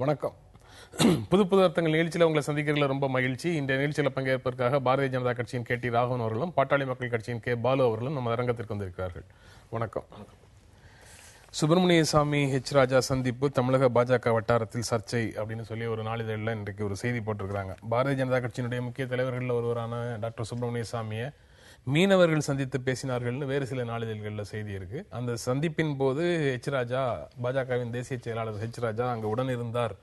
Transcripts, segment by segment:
வணக்கம். புது புது அர்த்தங்கள் நிகழ்ச்சியில் உங்களை சந்திக்கிறதுல ரொம்ப மகிழ்ச்சி. இந்த நிகழ்ச்சியில் பங்கேற்பதற்காக பாரதிய ஜனதா கட்சியின் KT ராகவன் அவர்களும் பாட்டாளி மக்கள் கட்சியின் K பாலு அவர்களும் நம்ம அரங்கத்திற்கு வந்திருக்கிறார்கள். வணக்கம். சுப்பிரமணிய சாமி ராஜா சந்திப்பு தமிழக பாஜக வட்டாரத்தில் சர்ச்சை அப்படின்னு சொல்லி ஒரு நாளிதழில் இன்றைக்கு ஒரு செய்தி போட்டிருக்கிறாங்க. பாரதிய ஜனதா கட்சியினுடைய முக்கிய தலைவர்களில் ஒருவரான டாக்டர் சுப்பிரமணிய சாமியை மீனவர்கள் சந்தித்து பேசினார்கள்னு வேறு சில நாளிதழ்களில் செய்தி இருக்கு. அந்த சந்திப்பின் போது ராஜா, பாஜகவின் தேசிய செயலாளர் ராஜா அங்கே உடன் இருந்தார்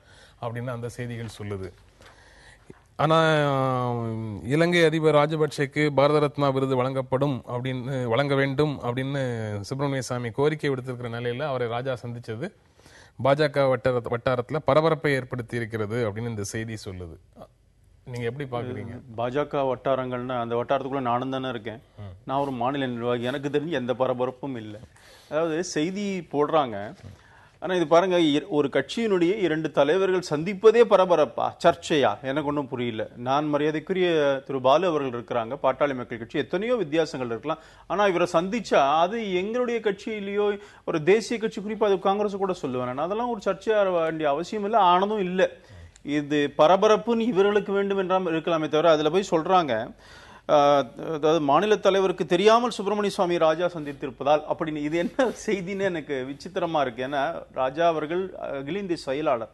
அப்படின்னு அந்த செய்திகள் சொல்லுது. ஆனா இலங்கை அதிபர் ராஜபக்சேக்கு பாரத ரத்னா விருது வழங்க வேண்டும் அப்படின்னு சுப்பிரமணிய சாமி கோரிக்கை விடுத்திருக்கிற நிலையில அவரை ராஜா சந்திச்சது பாஜக வட்டாரத்துல பரபரப்பை ஏற்படுத்தி இருக்கிறது அப்படின்னு இந்த செய்தி சொல்லுது. நீங்க எப்படி பாக்குறீங்க? பாஜக வட்டாரங்கள்னா அந்த வட்டாரத்துக்குள்ள நானும் தானே இருக்கேன். நான் ஒரு மாநில நிர்வாகி, எனக்கு தெரிஞ்சு எந்த பரபரப்பும் இல்லை. அதாவது செய்தி போடுறாங்க, ஆனா இது பாருங்க, ஒரு கட்சியினுடைய 2 தலைவர்கள் சந்திப்பதே பரபரப்பா, சர்ச்சையா? எனக்கு ஒன்றும் புரியல. நான் மரியாதைக்குரிய திரு பாலு அவர்கள் இருக்கிறாங்க, பாட்டாளி மக்கள் கட்சி, எத்தனையோ வித்தியாசங்கள் இருக்கலாம். ஆனா இவரை சந்திச்சா அது எங்களுடைய கட்சியிலேயோ ஒரு தேசிய கட்சி, குறிப்பா அது காங்கிரஸ் கூட சொல்லுவேன், அதெல்லாம் ஒரு சர்ச்சையா வேண்டிய அவசியம் இல்லை, ஆனதும் இல்லை. இது பரபரப்புன்னு இவர்களுக்கு வேண்டும் என்றால் இருக்கலாமே தவிர அதுல போய் சொல்றாங்க, அதாவது மாநில தலைவருக்கு தெரியாமல் சுப்பிரமணிய சுவாமி ராஜா சந்தித்திருப்பதால் அப்படின்னு. இது என்ன செய்தின்னு எனக்கு விசித்திரமா இருக்கு. ஏன்னா ராஜா அவர்கள் அகில இந்திய செயலாளர்,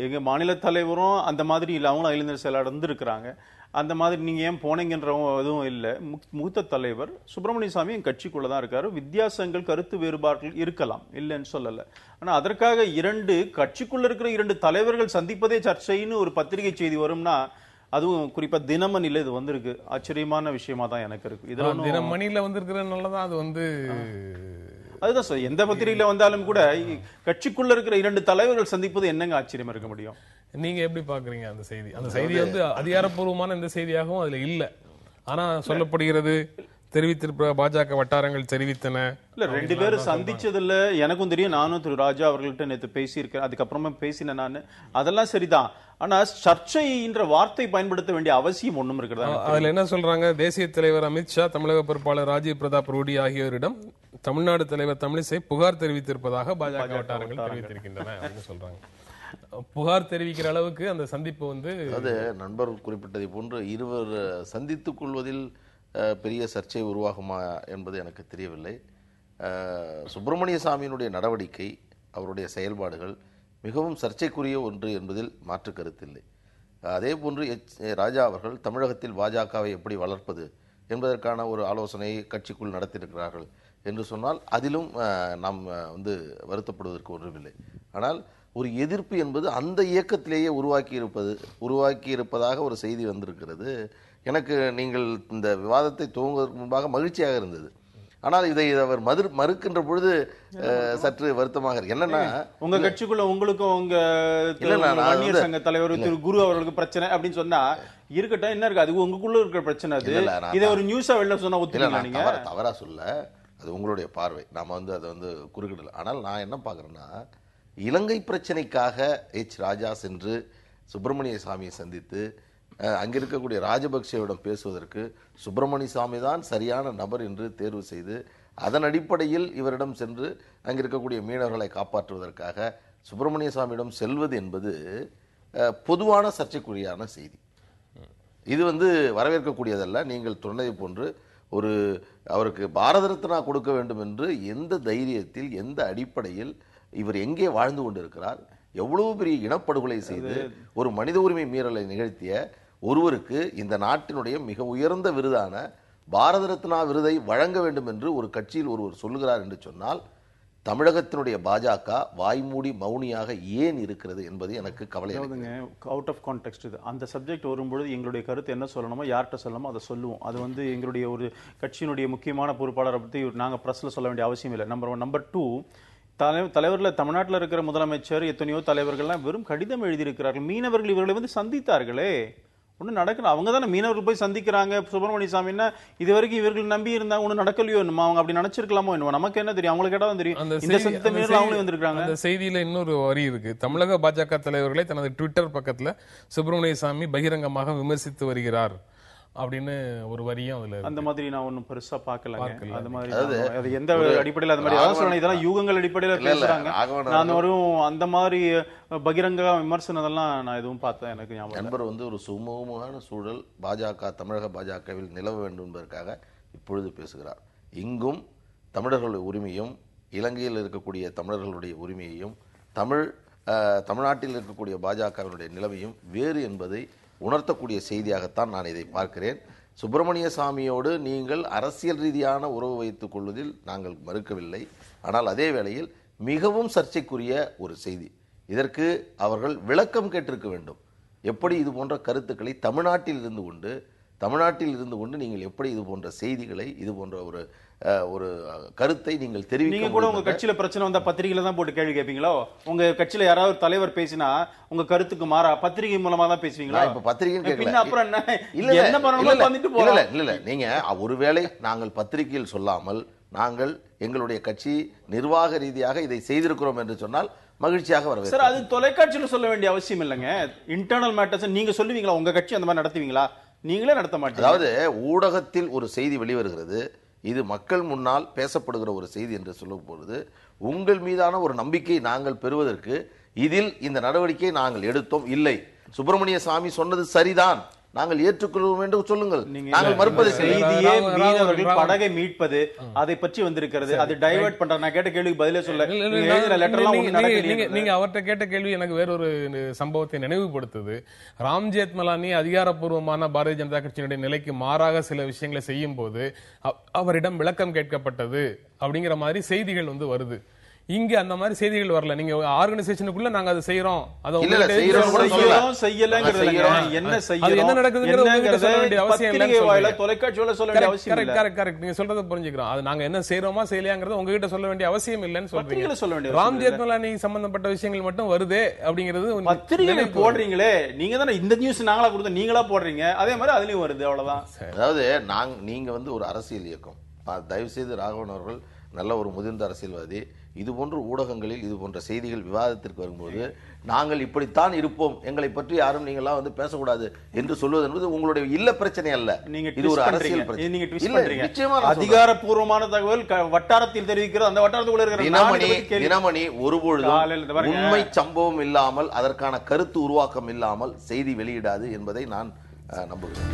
எங்க மாநில தலைவரும் அந்த மாதிரி இல்லை, அவங்களும் அகில இந்திய செயலாளர் இருந்திருக்கிறாங்க. அந்த மாதிரி நீங்க ஏன் போனீங்கன்ற எதுவும் இல்லை. மூத்த தலைவர் சுப்பிரமணிய சாமி என் கட்சிக்குள்ளதான் இருக்காரு. வித்தியாசங்கள், கருத்து வேறுபாடுகள் இருக்கலாம், இல்லைன்னு சொல்லல. ஆனா அதற்காக 2 கட்சிக்குள்ள இருக்கிற 2 தலைவர்கள் சந்திப்பதே சர்ச்சைன்னு ஒரு பத்திரிகை செய்தி வரும்னா, அதுவும் குறிப்பா தினமணில இது வந்திருக்கு. ஆச்சரியமான விஷயமா தான் எனக்கு இருக்கு. இதெல்லாம் தினமணில வந்திருக்கிறதுனாலதான் அது அதுதான் சார், எந்த பத்திரிகையில வந்தாலும் கூட கட்சிக்குள்ள இருக்கிற 2 தலைவர்கள் சந்திப்பது என்னங்க ஆச்சரியமா இருக்க முடியும்? நீங்க எப்படி பாக்குறீங்க அந்த செய்தி? அந்த செய்தி அதிகாரப்பூர்வமான இந்த செய்தியாகவும் அதுல இல்ல. ஆனா சொல்லப்படுகிறது, தெரிவித்திருப்ப பாஜக வட்டாரங்கள் தெரிவித்தன. இல்ல, 2 பேரும் சந்திச்சதுல எனக்கும் தெரியும். நானும் திரு ராஜா அவர்கள்ட்ட நேற்று பேசியிருக்கேன், அதுக்கப்புறமா பேசினேன் நான். அதெல்லாம் சரிதான். ஆனா சர்ச்சைன்ற வார்த்தை பயன்படுத்த வேண்டிய அவசியம் ஒண்ணும் இருக்கிறதா? அதுல என்ன சொல்றாங்க, தேசிய தலைவர் அமித்ஷா, தமிழக பொறுப்பாளர் ராஜீவ் பிரதாப் ரூடி ஆகியோரிடம் தமிழ்நாடு தலைவர் தமிழிசை புகார் தெரிவித்திருப்பதாக பாஜக வட்டாரங்கள் தெரிவித்திருக்கின்றன அப்படின்னு சொல்றாங்க. புகார் தெரிவிக்கிற அளவுக்கு அந்த சந்திப்பு அது நண்பர் குறிப்பிட்டதை போன்று இருவர் சந்தித்துக் கொள்வதில் பெரிய சர்ச்சை உருவாகுமா என்பது எனக்கு தெரியவில்லை. சுப்பிரமணிய சாமியினுடைய நடவடிக்கை, அவருடைய செயல்பாடுகள் மிகவும் சர்ச்சைக்குரிய ஒன்று என்பதில் மாற்று கருத்தில்லை. அதே போன்று ராஜா அவர்கள் தமிழகத்தில் பாஜகவை எப்படி வளர்ப்பது என்பதற்கான ஒரு ஆலோசனை கட்சிக்குள் நடத்தியிருக்கிறார்கள் என்று சொன்னால் அதிலும் நாம் வருத்தப்படுவதற்கு ஒன்றுமில்லை. ஆனால் ஒரு எதிர்ப்பு என்பது அந்த இயக்கத்திலேயே உருவாக்கி இருப்பதாக ஒரு செய்தி வந்திருக்கிறது. எனக்கு நீங்கள் இந்த விவாதத்தை துவங்குவதற்கு முன்பாக மகிழ்ச்சியாக இருந்தது. ஆனால் இதை அவர் மறுக்கின்ற பொழுது சற்று வருத்தமாக இருக்கு. என்னன்னா, உங்க கட்சிக்குள்ள உங்களுக்கும் உங்க வன்னியர் சங்க தலைவர் திரு குரு அவர்களுக்கு பிரச்சனை அப்படின்னு சொன்னா இருக்கட்டும், என்ன இருக்கு, அது உங்களுக்குள்ள இருக்கிற பிரச்சனை. அது இதை ஒரு நியூஸா வெளில சொன்னா ஒத்துக்கல, தவறா சொல்ல, அது உங்களுடைய பார்வை, நாம அதை குறுக்கிடல. ஆனால் நான் என்ன பாக்குறேன்னா, இலங்கை பிரச்சனைக்காக ராஜா சென்று சுப்பிரமணிய சாமியை சந்தித்து அங்கே இருக்கக்கூடிய ராஜபக்சேவிடம் பேசுவதற்கு சுப்பிரமணிய சாமி தான் சரியான நபர் என்று தேர்வு செய்து அதன் அடிப்படையில் இவரிடம் சென்று அங்கே இருக்கக்கூடிய மீனவர்களை காப்பாற்றுவதற்காக சுப்பிரமணிய சாமியிடம் செல்வது என்பது பொதுவான சர்ச்சைக்குரியான செய்தி. இது வரவேற்கக்கூடியதல்ல. நீங்கள் சொன்னதை போன்று அவருக்கு பாரத ரத்னா கொடுக்க வேண்டும் என்று எந்த தைரியத்தில், எந்த அடிப்படையில், இவர் எங்கே வாழ்ந்து கொண்டிருக்கிறார், எவ்வளவு பெரிய இனப்படுகொலை செய்து ஒரு மனித உரிமை மீறலை நிகழ்த்திய ஒருவருக்கு இந்த நாட்டினுடைய மிக உயர்ந்த விருதான பாரத ரத்னா விருதை வழங்க வேண்டும் என்று ஒரு கட்சியில் ஒருவர் சொல்லுகிறார் என்று சொன்னால், தமிழகத்தினுடைய பாஜக வாய்மூடி மௌனியாக ஏன் இருக்கிறது என்பது எனக்கு கவலை. அவுட் ஆஃப் கான்டெக்ஸ்ட் இது. அந்த சப்ஜெக்ட் வரும்பொழுது எங்களுடைய கருத்து என்ன சொல்லணுமோ, யார்கிட்ட சொல்லணுமோ அதை சொல்லுவோம். அது எங்களுடைய ஒரு கட்சியினுடைய முக்கியமான பொறுப்பாளரை பற்றி நாங்கள் பிரஸ்ல சொல்ல வேண்டிய அவசியம் இல்லை. நம்பர் 1. நம்பர் 2, தலைவர்கள் தமிழ்நாட்டில் இருக்கிற முதலமைச்சர், எத்தனையோ தலைவர்கள்லாம் வெறும் கடிதம் எழுதியிருக்கிறார்கள். மீனவர்கள் இவர்களை சந்தித்தார்களே, ஒன்றும் நடக்கல. அவங்க தானே மீனவர்கள் போய் சந்திக்கிறாங்க. சுப்பிரமணிய சாமின்னா இது வரைக்கும் இவர்கள் நம்பி இருந்தாங்க, ஒன்றும் நடக்கலையோ என்னமோ, அவங்க அப்படி நினைச்சிருக்கலாமோ என்னமோ, நமக்கு என்ன தெரியும், அவங்களுக்கு கேட்டாலும் தெரியும். இந்த சந்தித்த மீனவர்கள் அவங்களே வந்திருக்காங்க. அந்த செய்தியில இன்னொரு வரி இருக்கு. தமிழக பாஜக தலைவர்களை தனது ட்விட்டர் பக்கத்துல சுப்பிரமணிய சாமி பகிரங்கமாக விமர்சித்து வருகிறார் அப்படின்னு ஒரு வரியும் அதுல இருக்கு. அந்த மாதிரி நான் ஒண்ணும் பெருசா பார்க்கலங்க. பார்க்கல. அந்த மாதிரி அதாவது அது எந்த அடிப்படையில் அந்த மாதிரி அதான் சொல்றேன், இதெல்லாம் யூகங்கள் அடிப்படையில பேசுறாங்க. நான் வரும் அந்த மாதிரி பகிரங்க விமர்சனம் அதெல்லாம் நான் எதுவும் பார்த்தேன் எனக்கு ஞாபகம் இல்ல. நண்பர் வந்து ஒரு சுமூகமான சூழல் பாஜக தமிழக பாஜகவில் நிலவ வேண்டும் என்பதற்காக இப்பொழுது பேசுகிறார். இங்கும் தமிழர்களுடைய உரிமையும் இலங்கையில் இருக்கக்கூடிய தமிழர்களுடைய உரிமையையும் தமிழ்நாட்டில் இருக்கக்கூடிய பாஜகவினுடைய நிலைமையும் வேறு என்பதை உணர்த்தக்கூடிய செய்தியாகத்தான் நான் இதை பார்க்கிறேன். சுப்பிரமணிய சாமியோடு நீங்கள் அரசியல் ரீதியான உறவு வைத்துக் கொள்வதில் நாங்கள் மறுக்கவில்லை. ஆனால் அதே வேளையில் மிகவும் சர்ச்சைக்குரிய ஒரு செய்தி. இதற்கு அவர்கள் விளக்கம் கேட்டிருக்க வேண்டும். எப்படி இது போன்ற கருத்துக்களை தமிழ்நாட்டில் இருந்து கொண்டு நீங்கள் எப்படி இது போன்ற செய்திகளை, இது போன்ற ஒரு கருத்தை நீங்கள் தெரிவிக்க? நீங்க கூட உங்க கட்சியில பிரச்சனை வந்தா பத்திரிகையில தான் போட்டு கேள்வி கேட்பீங்களோ? உங்க கட்சியில யாராவது தலைவர் பேசினா உங்க கருத்துக்கு மாறா பத்திரிகை மூலமா தான் பேசுவீங்களா? இப்ப பத்திரிகை கேட்கல. அப்புறம் என்ன? என்ன பண்ணணும் வந்துட்டு போறோம். இல்ல நீங்க ஒருவேளை நாங்கள் பத்திரிகையில் சொல்லாமல் நாங்கள் எங்களுடைய கட்சி நிர்வாக ரீதியாக இதை செய்திருக்கிறோம் என்று சொன்னால் மகிழ்ச்சியாக வரவேற்கிறோம். சார், அது தொலைக்காட்சியில சொல்ல வேண்டிய அவசியம் இல்லைங்க. இன்டர்னல் மேட்டர்ஸ் நீங்க சொல்லுவீங்களா? உங்க கட்சி அந்த மாதிரி நடத்துவீங்களா? நீங்களே நடத்த மாட்டீங்க. அதாவது ஊடகத்தில் ஒரு செய்தி வெளிவருகிறது, இது மக்கள் முன்னால் பேசப்படுகிற ஒரு செய்தி என்று சொல்லும் பொழுது உங்கள் மீதான ஒரு நம்பிக்கை நாங்கள் பெறுவதற்கு இதில் இந்த நடவடிக்கையை நாங்கள் எடுத்தோம். இல்லை, சுப்பிரமணிய சாமி சொன்னது சரிதான், நாங்கள் ஏற்றுக்கொள்வோம் என்று சொல்லுங்கள். நாங்கள் மறுப்பது செய்தியே மீனவர்கள் படகை மீட்பது அதை பற்றி வந்திருக்கிறது. அது டைவர்ட் பண்ற. நான் கேட்ட கேள்விக்கு பதிலே சொல்ல. நீங்க அவர்கிட்ட கேட்ட கேள்வி எனக்கு வேறொரு சம்பவத்தை நினைவுபடுத்துது. ராம் ஜெத்மலானி அதிகாரப்பூர்வமான பாரதிய ஜனதா கட்சியினுடைய நிலைக்கு மாறாக சில விஷயங்களை செய்யும் போது அவரிடம் விளக்கம் கேட்கப்பட்டது அப்படிங்கிற மாதிரி செய்திகள் வந்து வருது. இங்க அந்த மாதிரி செய்திகள் வரல. நீங்க ஆர்கனைசேஷனுக்குள்ள நாங்க அதை செய்யறோம், அதை என்ன நடக்குதுங்கிறது சொல்ல வேண்டிய அவசியம் இல்ல. தொலைக்காட்சியோட சொல்ல வேண்டிய அவசியம் இல்ல. கரெக்ட், நீங்க சொல்றதை புரிஞ்சுக்கிறோம். அது நாங்க என்ன செய்யறோமா செய்யலையாங்கிறது உங்ககிட்ட சொல்ல வேண்டிய அவசியம் இல்லன்னு சொல்றீங்க. ராம் ஜெத்மலானி சம்பந்தப்பட்ட விஷயங்கள் மட்டும் வருதே அப்படிங்கிறது பத்திரிகையில போடுறீங்களே. நீங்க தானே இந்த நியூஸ் நாங்களா கொடுத்தோம், நீங்களா போடுறீங்க, அதே மாதிரி அதுலயும் வருது. அவ்வளவுதான். அதாவது நீங்க வந்து ஒரு அரசியல் இயக்கம். தயவு செய்து ராகவன் அவர்கள் நல்ல ஒரு முதிர்ந்த அரசியல்வாதி. இது போன்ற ஊடகங்களில் இது போன்ற செய்திகள் விவாதத்திற்கு வரும்போது நாங்கள் இப்படித்தான் இருப்போம், எங்களை பற்றி யாரும் நீங்களாம் வந்து பேசக்கூடாது என்று சொல்வது என்பது உங்களுடைய இல்ல பிரச்சனை அல்ல. இது ஒரு அரசியல் பிரச்சனை. அதிகாரப்பூர்வமான தகவல் வட்டாரத்தில் தெரிவிக்கிறது. அந்த வட்டாரத்துக்குள்ள இருக்கிற தினமணி ஒருபொழுதும் உண்மை சம்பவம் இல்லாமல் அதற்கான கருத்து உருவாக்கம் இல்லாமல் செய்தி வெளியிடாது என்பதை நான் நம்புகிறேன்.